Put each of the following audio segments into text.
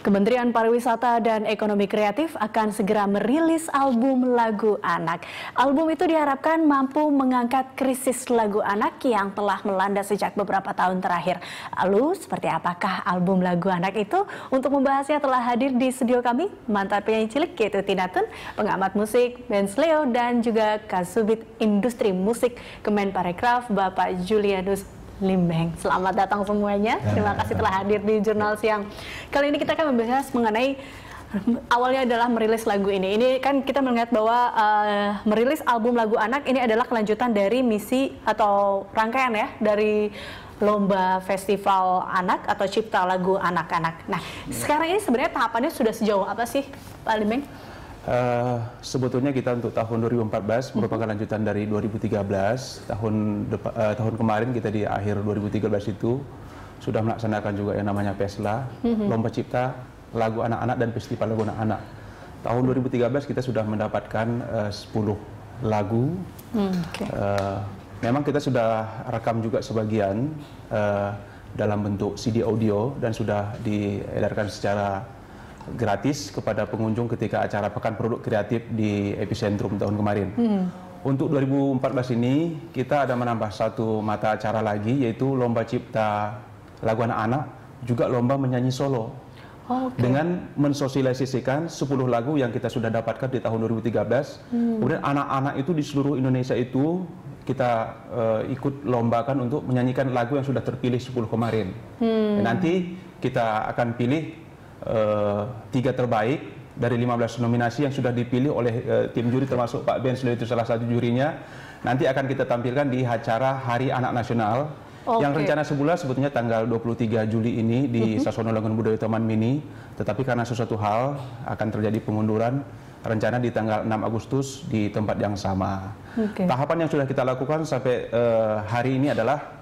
Kementerian Pariwisata dan Ekonomi Kreatif akan segera merilis album lagu anak. Album itu diharapkan mampu mengangkat krisis lagu anak yang telah melanda sejak beberapa tahun terakhir. Lalu, seperti apakah album lagu anak itu? Untuk membahasnya telah hadir di studio kami mantan penyanyi cilik yaitu Tina Tun, pengamat musik Benz Leo, dan juga Kasubit Industri Musik Kemenparekraf Bapak Julianus Limbeng. Selamat datang semuanya. Terima kasih telah hadir di Jurnal Siang. Kali ini kita akan membahas mengenai awalnya adalah merilis lagu ini. Ini kan kita melihat bahwa merilis album lagu anak ini adalah kelanjutan dari misi atau rangkaian ya dari lomba festival anak atau cipta lagu anak-anak. Nah, sekarang ini sebenarnya tahapannya sudah sejauh apa sih, Pak Limbeng? Sebetulnya kita untuk tahun 2014 merupakan lanjutan dari 2013. Tahun kemarin kita di akhir 2013 itu sudah melaksanakan juga yang namanya PESLA, Lomba Cipta Lagu Anak-anak dan Festival Lagu Anak-anak. Tahun 2013 kita sudah mendapatkan 10 lagu. Memang kita sudah rekam juga sebagian dalam bentuk CD audio dan sudah diedarkan secara gratis kepada pengunjung ketika acara Pekan Produk Kreatif di Epicentrum tahun kemarin. Untuk 2014 ini kita ada menambah satu mata acara lagi, yaitu Lomba Cipta Lagu Anak-anak, juga Lomba Menyanyi Solo. Dengan mensosialisasikan 10 lagu yang kita sudah dapatkan di tahun 2013. Kemudian anak-anak itu di seluruh Indonesia itu kita ikut lombakan untuk menyanyikan lagu yang sudah terpilih 10 kemarin. Nanti kita akan pilih 3 terbaik dari 15 nominasi yang sudah dipilih oleh tim juri, termasuk Pak Benz Leo itu salah satu jurinya. Nanti akan kita tampilkan di acara Hari Anak Nasional yang rencana sebulan sebetulnya tanggal 23 Juli ini di Sasono Langun Budaya Taman Mini, tetapi karena sesuatu hal akan terjadi pengunduran, rencana di tanggal 6 Agustus di tempat yang sama. Tahapan yang sudah kita lakukan sampai hari ini adalah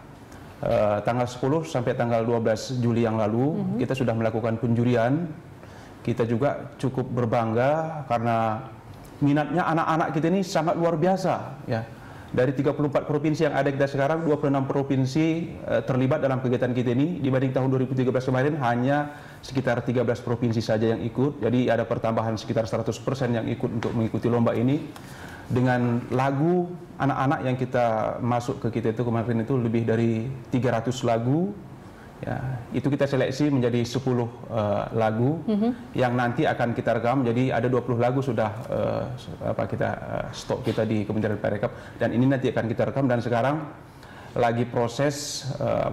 tanggal 10 sampai tanggal 12 Juli yang lalu kita sudah melakukan penjurian. Kita juga cukup berbangga karena minatnya anak-anak kita ini sangat luar biasa ya. Dari 34 provinsi yang ada kita sekarang, 26 provinsi terlibat dalam kegiatan kita ini. Dibanding tahun 2013 kemarin hanya sekitar 13 provinsi saja yang ikut. Jadi ada pertambahan sekitar 100% yang ikut untuk mengikuti lomba ini. Dengan lagu anak-anak yang kita masuk ke kita itu kemarin itu lebih dari 300 lagu ya, itu kita seleksi menjadi 10 lagu yang nanti akan kita rekam. Jadi ada 20 lagu sudah stok kita di Kementerian Parekraf, dan ini nanti akan kita rekam, dan sekarang lagi proses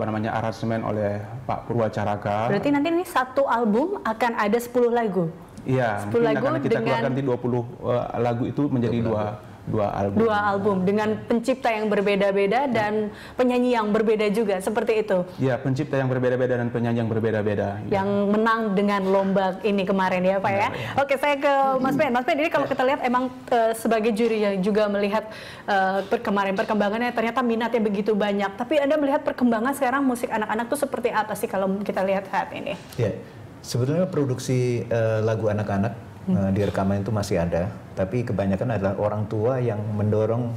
aransemen oleh Pak Purwacaraka. Berarti nanti ini satu album akan ada 10 lagu. Iya, mungkin lagu akan kita keluarkan di 20 lagu itu menjadi dua album. Dua album dengan pencipta yang berbeda-beda dan penyanyi yang berbeda juga, seperti itu. Iya, pencipta yang berbeda-beda dan penyanyi yang berbeda-beda. Yang menang dengan lomba ini kemarin ya, Pak ya. Oke, saya ke Mas Ben. Mas Ben, ini kalau kita lihat emang sebagai juri yang juga melihat kemarin perkembangannya, ternyata minatnya begitu banyak. Tapi Anda melihat perkembangan sekarang musik anak-anak itu seperti apa sih kalau kita lihat saat ini? Ya. Sebetulnya produksi lagu anak-anak di rekaman itu masih ada, tapi kebanyakan adalah orang tua yang mendorong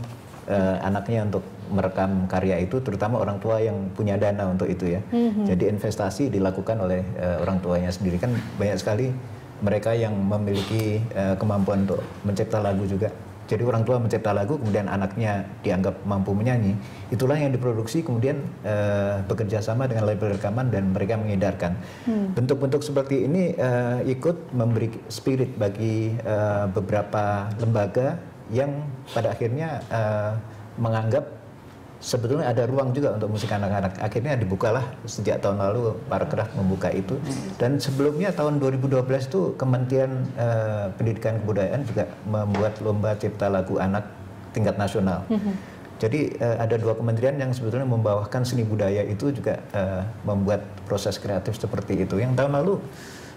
anaknya untuk merekam karya itu, terutama orang tua yang punya dana untuk itu ya. Jadi investasi dilakukan oleh orang tuanya sendiri. Kan banyak sekali mereka yang memiliki kemampuan untuk mencipta lagu juga. Jadi orang tua mencipta lagu, kemudian anaknya dianggap mampu menyanyi. Itulah yang diproduksi, kemudian bekerja sama dengan label rekaman dan mereka mengedarkan. Bentuk-bentuk seperti ini ikut memberi spirit bagi beberapa lembaga yang pada akhirnya menganggap sebetulnya ada ruang juga untuk musik anak-anak. Akhirnya dibukalah sejak tahun lalu Parekraf membuka itu. Dan sebelumnya tahun 2012 itu Kementerian Pendidikan Kebudayaan juga membuat lomba cipta lagu anak tingkat nasional. Jadi ada 2 kementerian yang sebetulnya membawakan seni budaya itu juga membuat proses kreatif seperti itu. Yang tahun lalu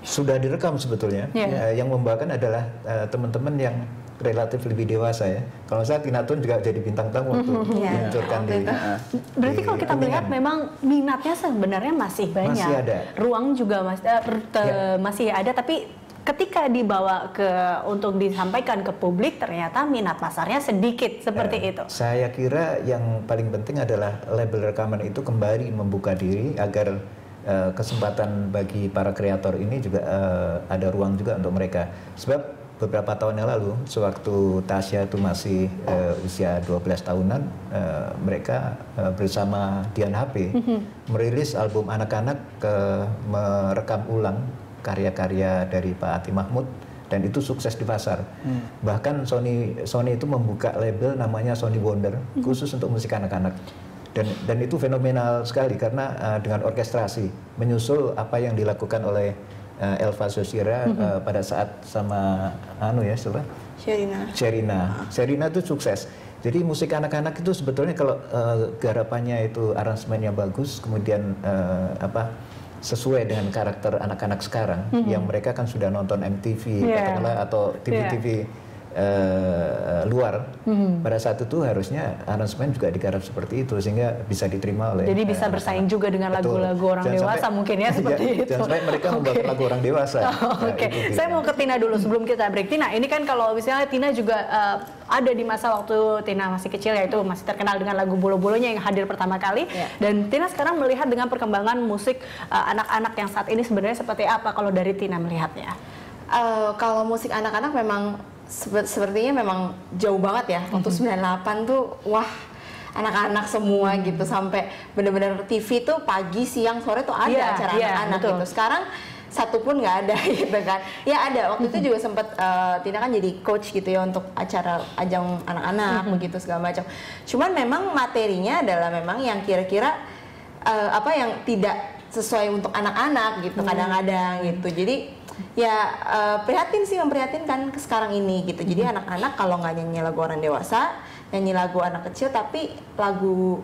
sudah direkam sebetulnya. Yang membawakan adalah teman-teman yang relatif lebih dewasa ya. Kalau saya Tina Tun juga jadi bintang tamu waktu diluncurkan di. Berarti kalau kita melihat memang minatnya sebenarnya masih banyak. Masih ada. Ruang juga masih ada, tapi ketika dibawa untuk disampaikan ke publik ternyata minat pasarnya sedikit seperti itu. Saya kira yang paling penting adalah label rekaman itu kembali membuka diri agar kesempatan bagi para kreator ini juga ada ruang juga untuk mereka. Sebab beberapa tahun yang lalu, sewaktu Tasya itu masih usia 12 tahunan, mereka bersama Dian HP merilis album anak-anak, merekam ulang karya-karya dari Pak Ati Mahmud, dan itu sukses di pasar. Bahkan Sony itu membuka label namanya Sony Wonder khusus untuk musik anak-anak. Dan itu fenomenal sekali karena dengan orkestrasi menyusul apa yang dilakukan oleh Elva Sosira pada saat sama siapa? Sherina itu sukses. Jadi musik anak-anak itu sebetulnya kalau garapannya itu aransemennya bagus, kemudian sesuai dengan karakter anak-anak sekarang yang mereka kan sudah nonton MTV katakanlah atau TV-TV luar, pada saat itu harusnya aransemen juga digarap seperti itu sehingga bisa diterima oleh. Jadi bisa bersaing juga dengan lagu-lagu orang dewasa mungkin ya seperti itu. Jangan sampai mereka membuat lagu orang dewasa. Saya mau ke Tina dulu sebelum kita break. Tina, ini kan kalau misalnya Tina juga ada di masa waktu Tina masih kecil, yaitu masih terkenal dengan lagu Bolo-Bolonya yang hadir pertama kali. Dan Tina sekarang melihat dengan perkembangan musik anak-anak yang saat ini sebenarnya seperti apa kalau dari Tina melihatnya? Kalau musik anak-anak memang sepertinya memang jauh banget ya. Waktu 98 tuh wah, anak-anak semua gitu, sampai benar-benar TV tuh pagi, siang, sore tuh ada acara anak-anak gitu. Sekarang satu pun nggak ada gitu kan. Ya ada, waktu itu juga sempat Tina kan jadi coach gitu ya untuk acara ajang anak-anak begitu segala macam. Cuman memang materinya adalah memang yang kira-kira yang tidak sesuai untuk anak-anak gitu kadang-kadang gitu. Jadi ya memprihatinkan sekarang ini gitu. Jadi anak-anak kalau nggak nyanyi lagu orang dewasa, nyanyi lagu anak kecil, tapi lagu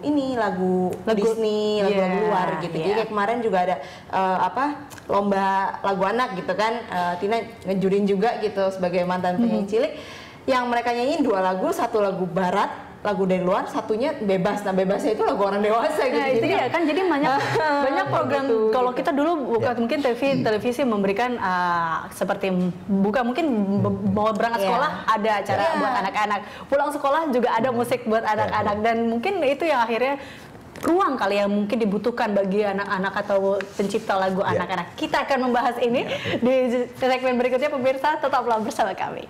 Disney, lagu luar gitu. Jadi kayak kemarin juga ada lomba lagu anak gitu kan, Tina ngejurin juga gitu sebagai mantan penyanyi cilik, yang mereka nyanyiin 2 lagu, 1 lagu barat, lagu dari luar, satunya bebas. Nah bebasnya itu lagu orang dewasa gitu. Nah, itu dia kan, jadi banyak program gitu. Kalau kita dulu mungkin televisi memberikan seperti mungkin mau berangkat sekolah ada acara buat anak-anak, pulang sekolah juga ada musik buat anak-anak, dan mungkin itu yang akhirnya ruang kali yang mungkin dibutuhkan bagi anak-anak atau pencipta lagu anak-anak. Kita akan membahas ini di segmen berikutnya, pemirsa, tetaplah bersama kami.